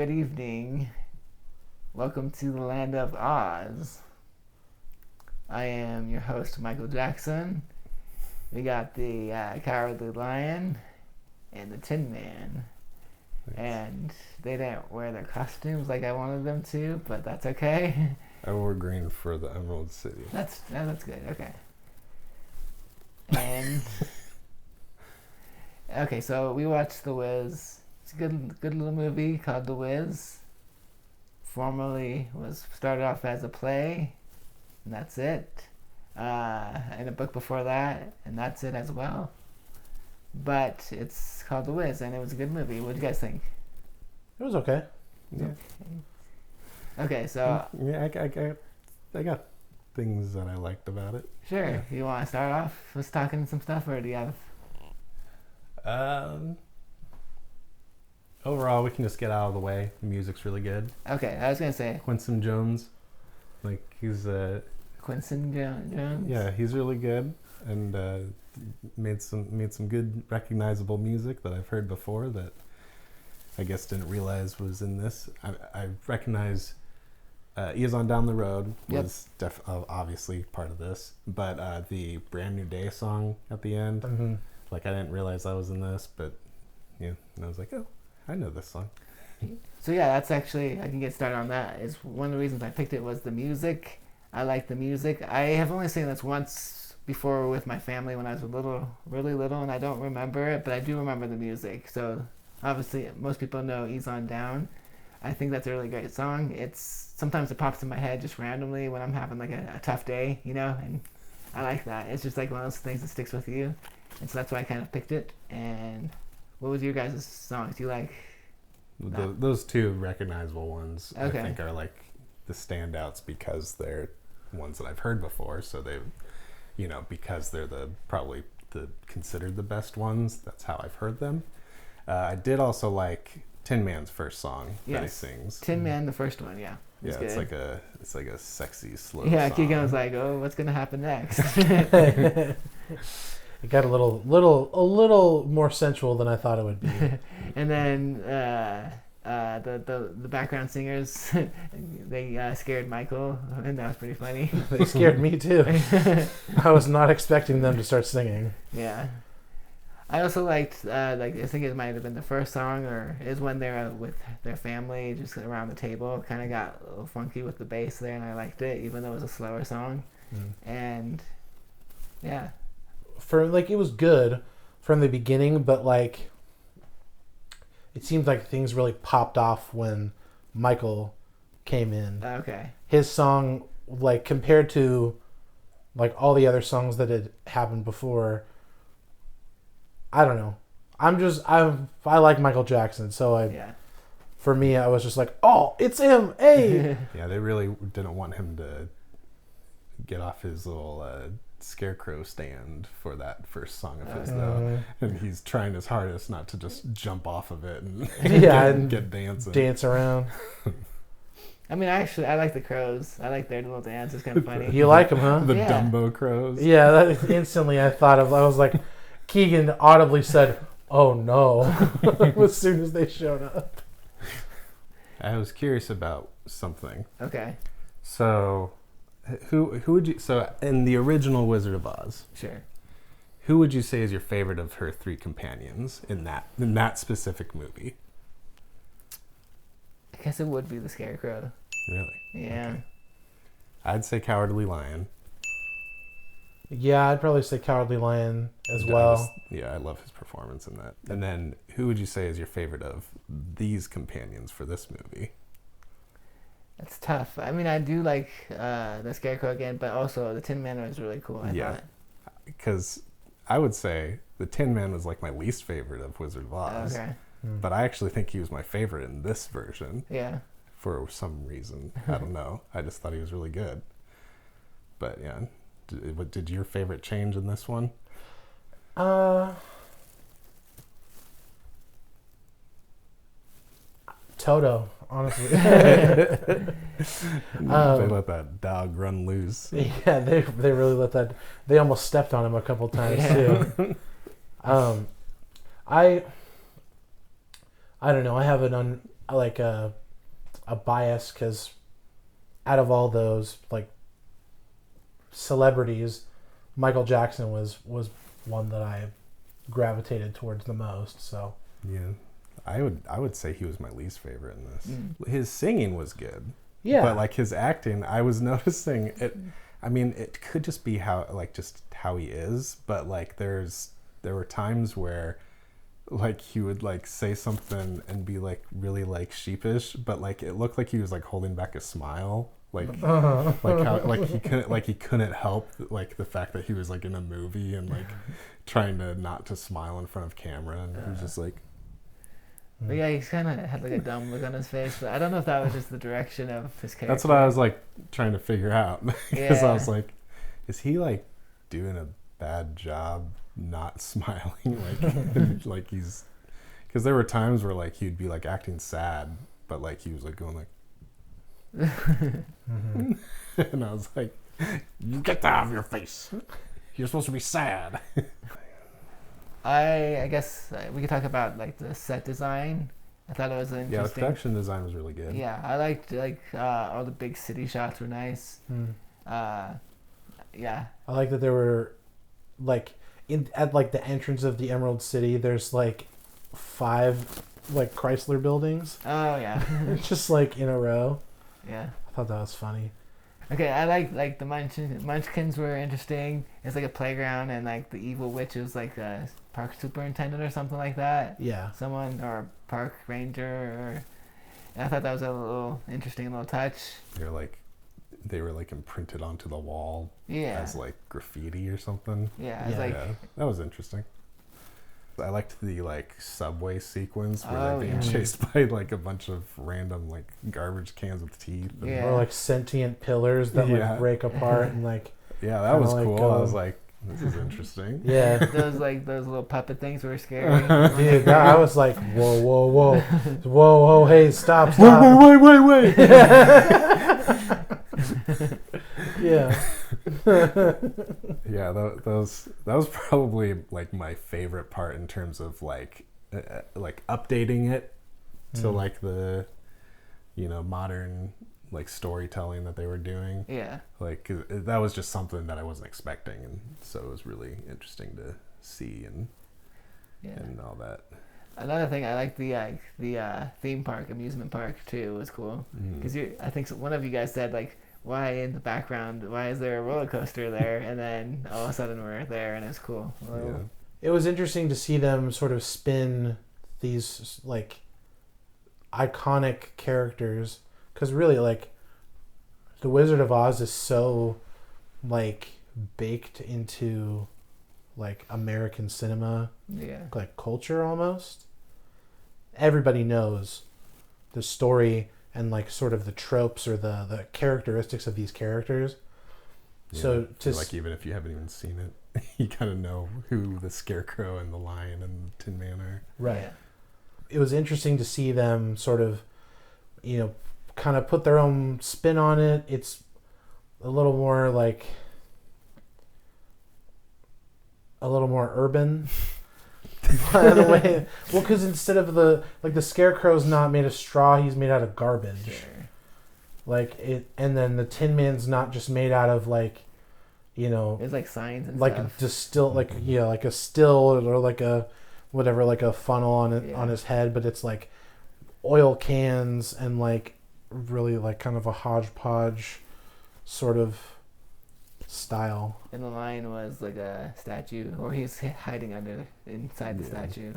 good evening. Welcome to the land of Oz. I am your host, Michael Jackson. We got the Cowardly Lion and the Tin Man. Thanks. And they didn't wear their costumes like I wanted them to, but that's okay. I wore green for the Emerald City. That's good, okay. And okay, so we watched The Wiz. It's a good little movie called The Wiz. Formerly started off as a play, and that's it. And a book before that, and that's it as well. But it's called The Wiz, and it was a good movie. What do you guys think? It was okay. Yeah. Okay, so Yeah, I got things that I liked about it. sure. Yeah. You want to start off with talking some stuff, or do you have? Overall, we can just get out of the way. The music's really good. Okay, I was gonna say Quincy Jones, he's Quincy Jones. yeah, he's really good, and made some good recognizable music that I've heard before that I guess didn't realize was in this. I recognize Ease on Down the Road was obviously part of this, but the Brand New Day song at the end, Mm-hmm. I didn't realize that was in this, but yeah, and I was like, oh, I know this song. So yeah, that's actually, I can get started on that. Is one of the reasons I picked it was the music. I like the music. I have only seen this once before with my family when I was really little, and I don't remember it, but I do remember the music. So obviously, most people know Ease on Down. I think that's a really great song. Sometimes it pops in my head just randomly when I'm having a tough day, and I like that. It's just like one of those things that sticks with you, and so that's why I kind of picked it. And what was your guys' songs? Do you like? Those two recognizable ones, Okay. I think, are the standouts because they're ones that I've heard before. So they, because they're probably considered the best ones. That's how I've heard them. I did also like Tin Man's first song that he sings. Tin Man, the first one, yeah. Yeah, good. it's like a sexy slow Yeah, song. Keegan was like, "Oh, what's gonna happen next?" It got a little more sensual than I thought it would be. And then the background singers, they scared Michael, and that was pretty funny. They scared me too. I was not expecting them to start singing. Yeah, I also liked I think it might have been the first song, or is when they're with their family just around the table. Kind of got a little funky with the bass there, and I liked it, even though it was a slower song. And yeah. It was good from the beginning, but it seemed like things really popped off when Michael came in. Okay. His song, compared to all the other songs that had happened before, I don't know. I like Michael Jackson, so for me, I was just like, oh, it's him, hey. Yeah, they really didn't want him to get off his little scarecrow stand for that first song of his, though, and he's trying his hardest not to just jump off of it and get dancing, dance around. I mean, I like the crows. I like their little dance. It's kind of funny. You like them, huh? The Yeah. Dumbo crows. Yeah, that instantly I was like, Keegan audibly said, "Oh no," as soon as they showed up. I was curious about something. Okay. So, who would you? So, in the original Wizard of Oz, Sure. who would you say is your favorite of her three companions in that specific movie? I guess it would be the Scarecrow. Really? Yeah. Okay. I'd say Cowardly Lion. Yeah, I'd probably say Cowardly Lion as well. I love his performance in that. And then, who would you say is your favorite of these companions for this movie? That's tough. I mean, I do like the Scarecrow again, but also the Tin Man was really cool. I thought. Because I would say the Tin Man was my least favorite of Wizard of Oz. Okay. But I actually think he was my favorite in this version. Yeah. For some reason. I don't know. I just thought he was really good. But yeah. Did your favorite change in this one? Toto, honestly. They let that dog run loose. Yeah, they really let that. They almost stepped on him a couple times too. I don't know. I have like a bias because out of all those like celebrities, Michael Jackson was one that I gravitated towards the most. So yeah, I would say he was my least favorite in this. His singing was good. Yeah, but like his acting, I was noticing it. I mean, it could just be how he is, but like there were times where like he would like say something and be like really like sheepish, but like it looked like he was like holding back a smile, like how like he couldn't help like the fact that he was like in a movie and like trying to not to smile in front of camera, and he was just like. But yeah, he's kind of had like a dumb look on his face, but I don't know if that was just the direction of his character. That's what I was like trying to figure out because I was like, is he like doing a bad job not smiling like like he's, because there were times where like he'd be like acting sad, but like he was like going like and I was like, you get that out of your face, you're supposed to be sad. I guess we could talk about like the set design. I thought it was interesting. Yeah, the production design was really good. Yeah, I liked like all the big city shots were nice. Yeah, I like that there were like at like the entrance of the Emerald City. There's like 5 like Chrysler buildings. Oh yeah, just like in a row. Yeah, I thought that was funny. Okay, I like the Munchkins were interesting. It's like a playground, and like the evil witch is like a park superintendent or something like that. Yeah. Someone, or a park ranger, or I thought that was a little interesting little touch. They were like imprinted onto the wall as like graffiti or something. Yeah, like that was interesting. I liked the like subway sequence where they're being chased by like a bunch of random like garbage cans with teeth. Or like sentient pillars that like break apart and like. Yeah, that was cool. I was like, this is interesting. Yeah. those little puppet things were scary. Dude, I was like, whoa, hey, stop. Wait. Yeah. Yeah, that was probably like my favorite part in terms of like updating it to like the modern like storytelling that they were doing. Yeah, like that was just something that I wasn't expecting, and so it was really interesting to see and all that. Another thing, I like the theme park, amusement park too, was cool because I think one of you guys said like, why in the background, why is there a roller coaster there? And then all of a sudden we're there, and it's cool. Yeah. It was interesting to see them sort of spin these like iconic characters, because really like the Wizard of Oz is so like baked into like American cinema, like culture almost. Everybody knows the story and like sort of the tropes or the characteristics of these characters. Yeah, so like even if you haven't even seen it, you kind of know who the Scarecrow and the Lion and the Tin Man are. Right. Yeah. It was interesting to see them sort of, kind of put their own spin on it. It's a little more like a little more urban. By the way, well, because instead of the Scarecrow's not made of straw, he's made out of garbage. Sure. Like it, and then the Tin Man's not just made out of like, it's like signs and like stuff. like a still or like a whatever, like a funnel on it on his head, but it's like oil cans and like really like kind of a hodgepodge sort of style. And the Lion was like a statue, or he's hiding inside the statue.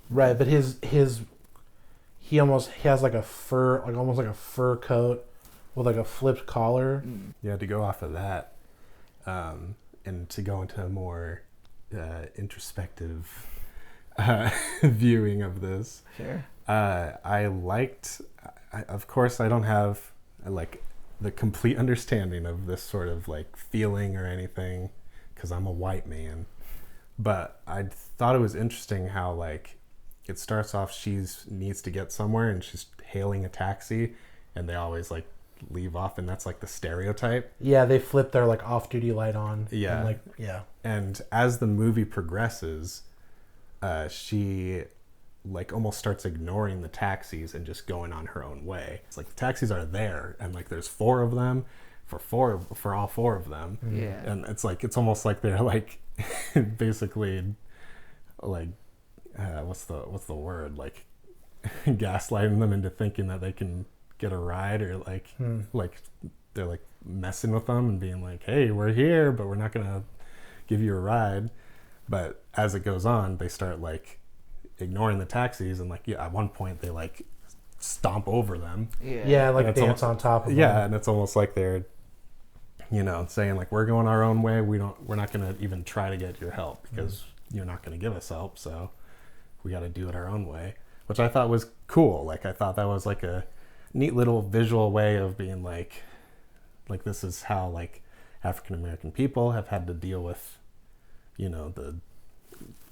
Right, but he has like a fur, like almost like a fur coat with like a flipped collar. Yeah, to go off of that, and to go into a more introspective viewing of this. Sure. Of course, I don't have like the complete understanding of this sort of like feeling or anything because I'm a white man, but I thought it was interesting how like it starts off, she needs to get somewhere and she's hailing a taxi, and they always like leave off, and that's like the stereotype. Yeah, they flip their like off-duty light on. Yeah. And, and as the movie progresses, she like almost starts ignoring the taxis and just going on her own way. It's like the taxis are there, and like there's 4 of them for all 4 of them. Yeah. And it's like it's almost like they're like basically like what's the word, like gaslighting them into thinking that they can get a ride, or like they're like messing with them and being like, hey, we're here, but we're not gonna give you a ride. But as it goes on, they start like ignoring the taxis, and like at one point they like stomp over them. Yeah, like dance on top of them. Yeah, and it's almost like they're, you know, saying like, we're going our own way. We're not going to even try to get your help because you're not going to give us help. So we got to do it our own way, which I thought was cool. Like I thought that was like a neat little visual way of being like this is how like African American people have had to deal with, you know, the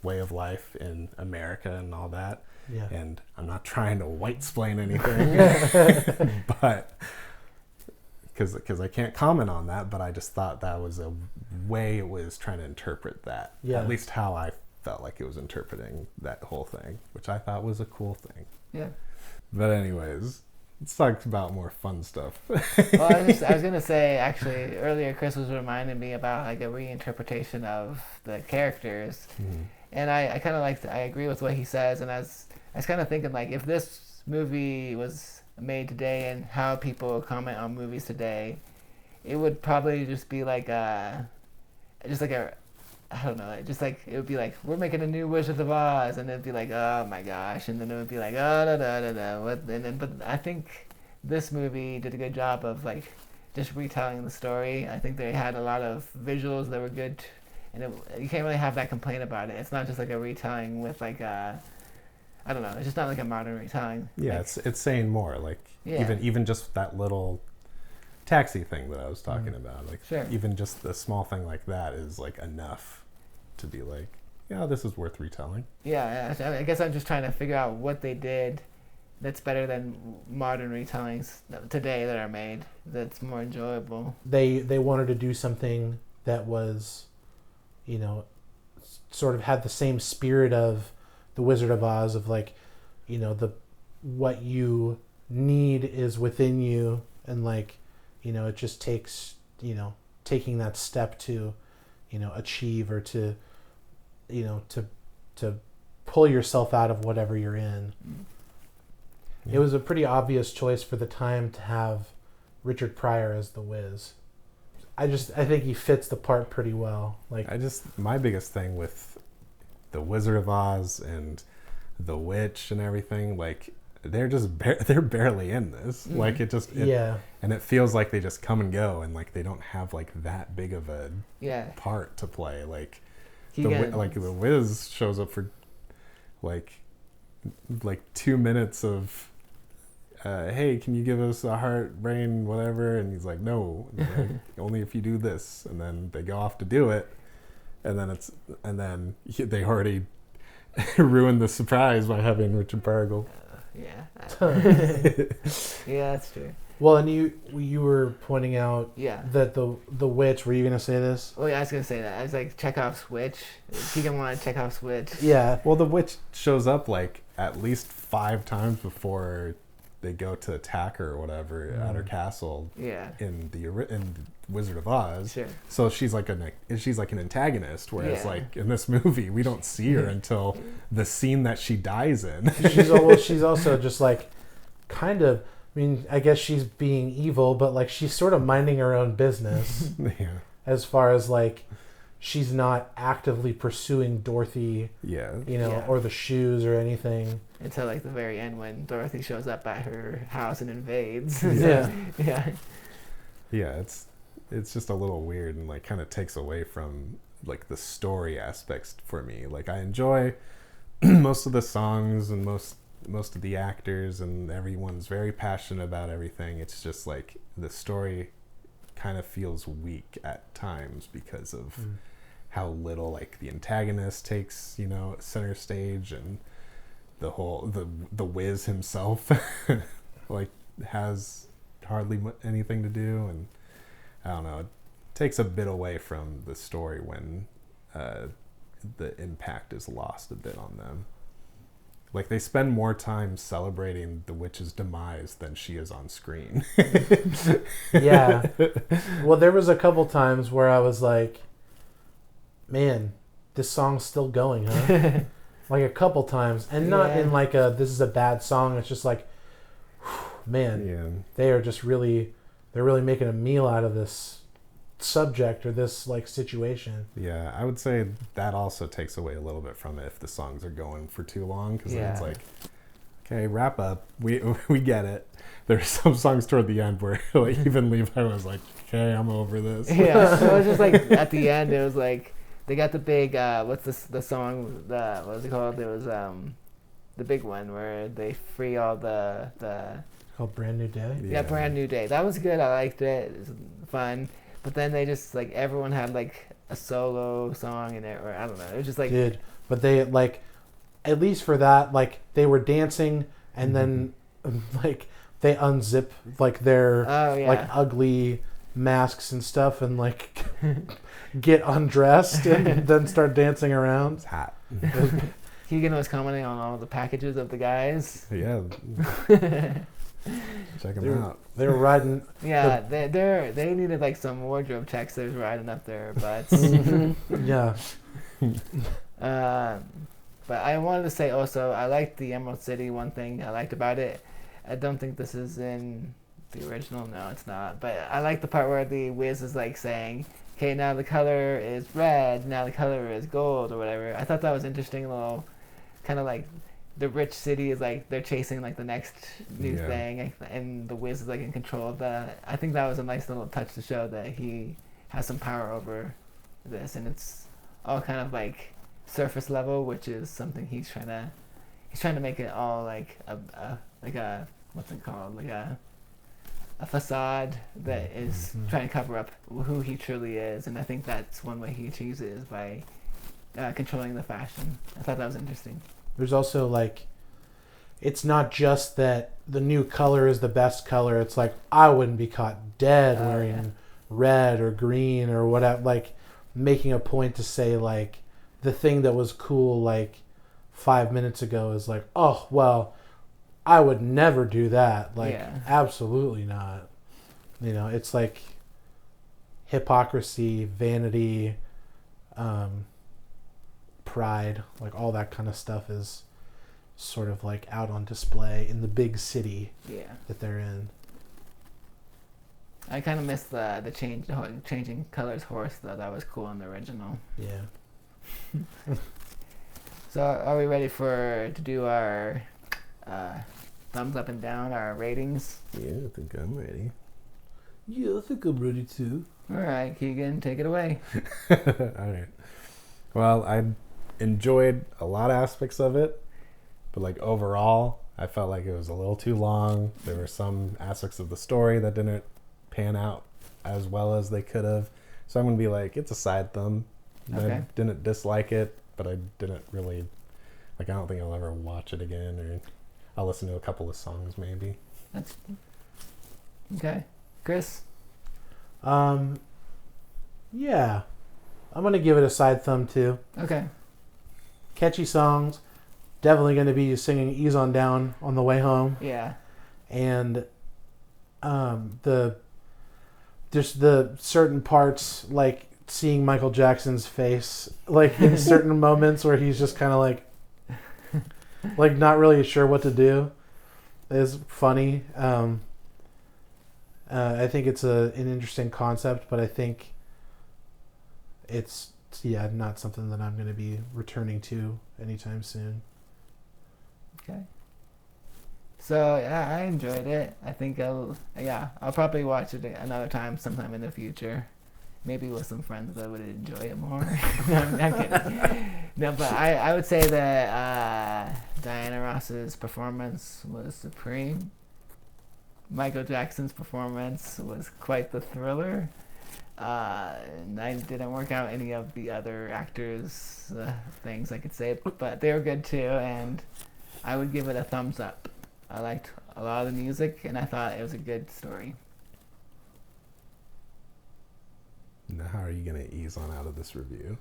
way of life in America and all that. Yeah. And I'm not trying to white-splain anything, but because I can't comment on that, but I just thought that was a way it was trying to interpret that. Yeah. At least how I felt like it was interpreting that whole thing, which I thought was a cool thing. Yeah. But anyways, let's talk about more fun stuff. Well, I was gonna say, actually, earlier Chris was reminding me about like a reinterpretation of the characters, and I kind of I agree with what he says, and I was kind of thinking like, if this movie was made today and how people comment on movies today, it would probably just be like I don't know, just like it would be like, we're making a new Wizard of Oz, and it'd be like, oh my gosh, and then it would be like, oh da da da da, what? And then, but I think this movie did a good job of like just retelling the story. I think they had a lot of visuals that were good, and you can't really have that complaint about it. It's not just like a retelling with like I don't know, it's just not like a modern retelling. Yeah, like, it's saying more, like even just that little taxi thing that I was talking about, like even just the small thing like that is like enough to be like, yeah, this is worth retelling. Yeah, I guess I'm just trying to figure out what they did that's better than modern retellings today that are made, that's more enjoyable. They wanted to do something that was, you know, sort of had the same spirit of the Wizard of Oz, of like, you know, what you need is within you, and like, you know, it just takes, you know, taking that step to, you know, achieve, or to, you know, to pull yourself out of whatever you're in. It was a pretty obvious choice for the time to have Richard Pryor as the Wiz. I think he fits the part pretty well. Like, my biggest thing with the Wizard of Oz and the Witch and everything, like they're just they're barely in this. Like and it feels like they just come and go, and like they don't have like that big of a part to play. Like the Wiz shows up for like 2 minutes of hey, can you give us a heart, brain, whatever? And he's like, no, like, only if you do this. And then they go off to do it, and then they already ruined the surprise by having Richard Pryor go. Yeah, that's true. Well, and you were pointing out that the witch. Were you gonna say this? Oh yeah, I was gonna say that. I was like, Chekhov's witch. Keegan wanted Chekhov's witch. Yeah. Well, the witch shows up like at least 5 times before they go to attack her or whatever at her castle. Yeah. In Wizard of Oz. Sure. So she's like an antagonist, whereas like in this movie we don't see her until the scene that she dies in. She's also just like kind of. I mean, I guess she's being evil, but like she's sort of minding her own business. Yeah. As far as like, she's not actively pursuing Dorothy. Yeah. You know, or the shoes or anything. Until like the very end when Dorothy shows up at her house and invades. Yeah. Yeah. Yeah, it's just a little weird, and like kind of takes away from like the story aspects for me. Like I enjoy most of the songs and most of the actors, and everyone's very passionate about everything. It's just like the story kind of feels weak at times because of how little like the antagonist takes, you know, center stage, and the whole the Wiz himself like has hardly anything to do, and I don't know, it takes a bit away from the story when the impact is lost a bit on them. like they spend more time celebrating the witch's demise than she is on screen. Yeah. Well, there was a couple times where I was like, man, this song's still going, huh? Like a couple times. And not in like a, this is a bad song. It's just like, man, they are just really, they're really making a meal out of this subject or this like situation. Yeah, I would say that also takes away a little bit from it if the songs are going for too long, because then it's like, okay, wrap up. We get it. There's some songs toward the end where like even Levi was like, okay, I'm over this. Yeah, so it was just like at the end it was like they got the big what's the song, what was it called? It was the big one where they free all the Called Brand New Day. Yeah, Brand New Day. That was good. I liked it. It was fun. But then they just like everyone had like a solo song in it, or I don't know. It was just like but they like at least for that, like they were dancing and then like they unzip like their like ugly masks and stuff and like get undressed and then start dancing around. It's hot. Keegan was commenting on all the packages of the guys. Yeah. Check them out. They were riding. Yeah, they needed like some wardrobe checks. They was riding up their butts. Yeah. But I wanted to say also, I liked the Emerald City. One thing I liked about it, I don't think this is in the original. No, it's not. But I like the part where the Wiz is like saying, "Okay, now the color is red. Now the color is gold," or whatever. I thought that was interesting. Little, kind of like. The rich city is like they're chasing like the next new thing, and the Wiz is like in control of that. I think that was a nice little touch to show that he has some power over this, and it's all kind of like surface level, which is something he's trying to make it all like a what's it called, like a facade that is trying to cover up who he truly is, and I think that's one way he achieves it is by controlling the fashion. I thought that was interesting. There's also like, it's not just that the new color is the best color. It's like, I wouldn't be caught dead wearing red or green or whatever. Like making a point to say like the thing that was cool like 5 minutes ago is like, oh, well, I would never do that. Like, absolutely not. You know, it's like hypocrisy, vanity, pride, like all that kind of stuff is sort of like out on display in the big city that they're in. I kind of missed the changing colors horse though. That was cool in the original. Yeah. So are we ready to do our thumbs up and down, our ratings? Yeah, I think I'm ready. Yeah, I think I'm ready too. All right, Keegan, take it away. All right. Well, I enjoyed a lot of aspects of it, but like overall I felt like it was a little too long. There were some aspects of the story that didn't pan out as well as they could have, so I'm gonna be like, it's a side thumb. I didn't dislike it, but I didn't really like, I don't think I'll ever watch it again, or I'll listen to a couple of songs maybe. That's okay. Chris? Yeah, I'm gonna give it a side thumb too. Okay. Catchy songs. Definitely going to be singing Ease On Down on the way home. Yeah. And just the certain parts, like seeing Michael Jackson's face, like in certain moments where he's just kind of like not really sure what to do, is funny. I think it's an interesting concept, but I think it's not something that I'm going to be returning to anytime soon. Okay. So yeah, I enjoyed it. I think I'll probably watch it another time sometime in the future. Maybe with some friends that would enjoy it more. No, I'm kidding. No, but I would say that Diana Ross's performance was supreme. Michael Jackson's performance was quite the thriller. And I didn't work out any of the other actors' things I could say, but they were good too, and I would give it a thumbs up. I liked a lot of the music, and I thought it was a good story. Now, how are you going to ease on out of this review?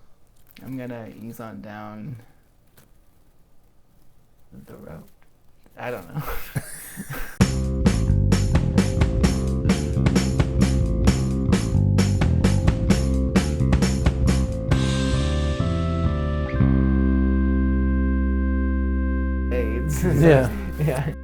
I'm going to ease on down The road. I don't know. AIDS. Yeah. Yeah.